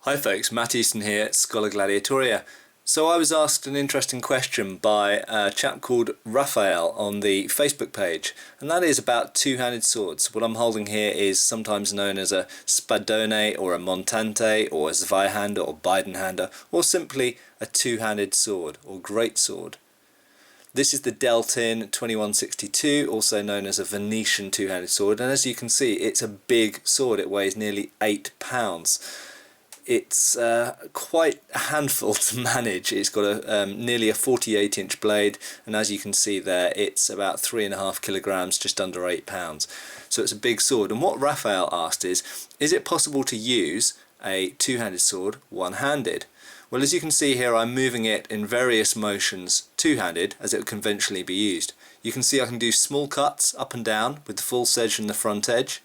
Hi folks, Matt Easton here, Scholar Gladiatoria. So I was asked an interesting question by a chap called Raphael on the Facebook page, and that is about two-handed swords. What I'm holding here is sometimes known as a spadone or a montante or a Zweihander or bidenhander, or simply a two-handed sword or greatsword. This is the Deltin 2162, also known as a Venetian two-handed sword, and as you can see it's a big sword. It weighs nearly 8 pounds. It's quite a handful to manage. It's got nearly a 48-inch blade, and as you can see there, it's about 3.5 kilograms, just under 8 pounds. So it's a big sword. And what Raphael asked is it possible to use a two-handed sword one-handed? Well, as you can see here, I'm moving it in various motions two-handed, as it would conventionally be used. You can see I can do small cuts up and down with the false edge and the front edge.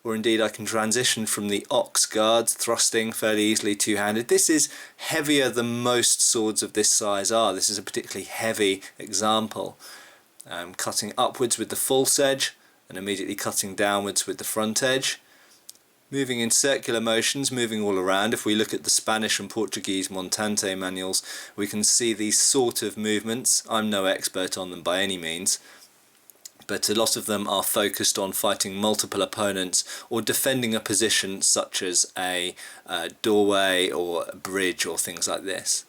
Or indeed I can transition from the ox guards, thrusting fairly easily two-handed. This is heavier than most swords of this size are. This is a particularly heavy example. Cutting upwards with the false edge and immediately cutting downwards with the front edge. Moving in circular motions, moving all around. If we look at the Spanish and Portuguese montante manuals, we can see these sort of movements. I'm no expert on them by any means, but a lot of them are focused on fighting multiple opponents or defending a position such as a doorway or a bridge or things like this.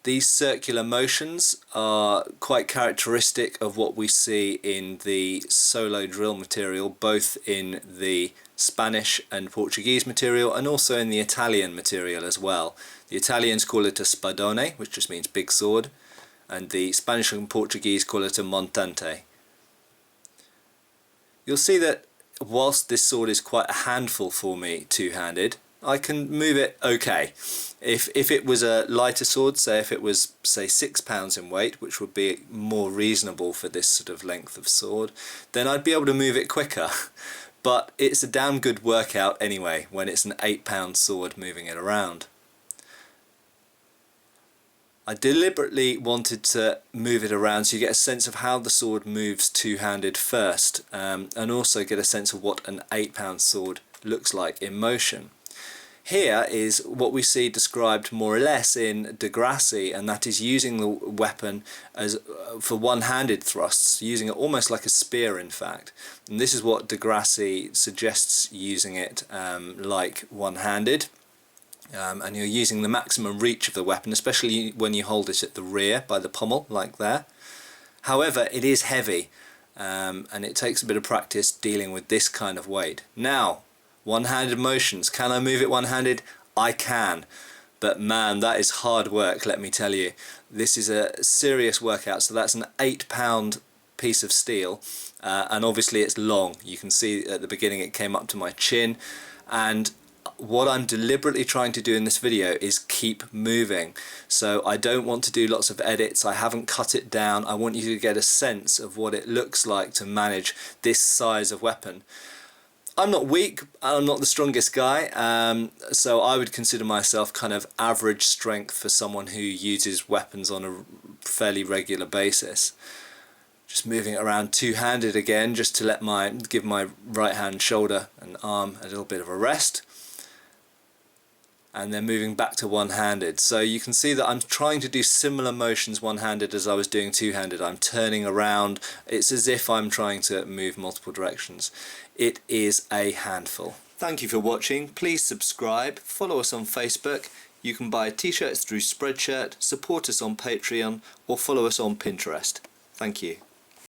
These circular motions are quite characteristic of what we see in the solo drill material, both in the Spanish and Portuguese material and also in the Italian material as well. The Italians call it a spadone, which just means big sword, and the Spanish and Portuguese call it a montante. You'll see that whilst this sword is quite a handful for me two-handed, I can move it okay. If it was a lighter sword, say if it was 6 pounds in weight, which would be more reasonable for this sort of length of sword, then I'd be able to move it quicker. But it's a damn good workout anyway when it's an 8-pound sword moving it around. I deliberately wanted to move it around so you get a sense of how the sword moves two-handed first, and also get a sense of what an 8-pound sword looks like in motion. Here is what we see described more or less in De Grassi, and that is using the weapon as for one-handed thrusts, using it almost like a spear in fact. And this is what De Grassi suggests using it like one-handed. And you're using the maximum reach of the weapon, especially when you hold it at the rear by the pommel, like there. However, it is heavy, and it takes a bit of practice dealing with this kind of weight. Now, one-handed motions. Can I move it one-handed? I can. But man, that is hard work, let me tell you. This is a serious workout. So that's an 8-pound piece of steel, and obviously it's long. You can see at the beginning it came up to my chin, and what I'm deliberately trying to do in this video is keep moving. So I don't want to do lots of edits. I haven't cut it down. I want you to get a sense of what it looks like to manage this size of weapon. I'm not weak, I'm not the strongest guy, so I would consider myself kind of average strength for someone who uses weapons on a fairly regular basis. Just moving it around two-handed again, just to give my right hand shoulder and arm a little bit of a rest. And then moving back to one-handed. So you can see that I'm trying to do similar motions one-handed as I was doing two-handed. I'm turning around. It's as if I'm trying to move multiple directions. It is a handful. Thank you for watching. Please subscribe, follow us on Facebook. You can buy t-shirts through Spreadshirt, support us on Patreon, or follow us on Pinterest. Thank you.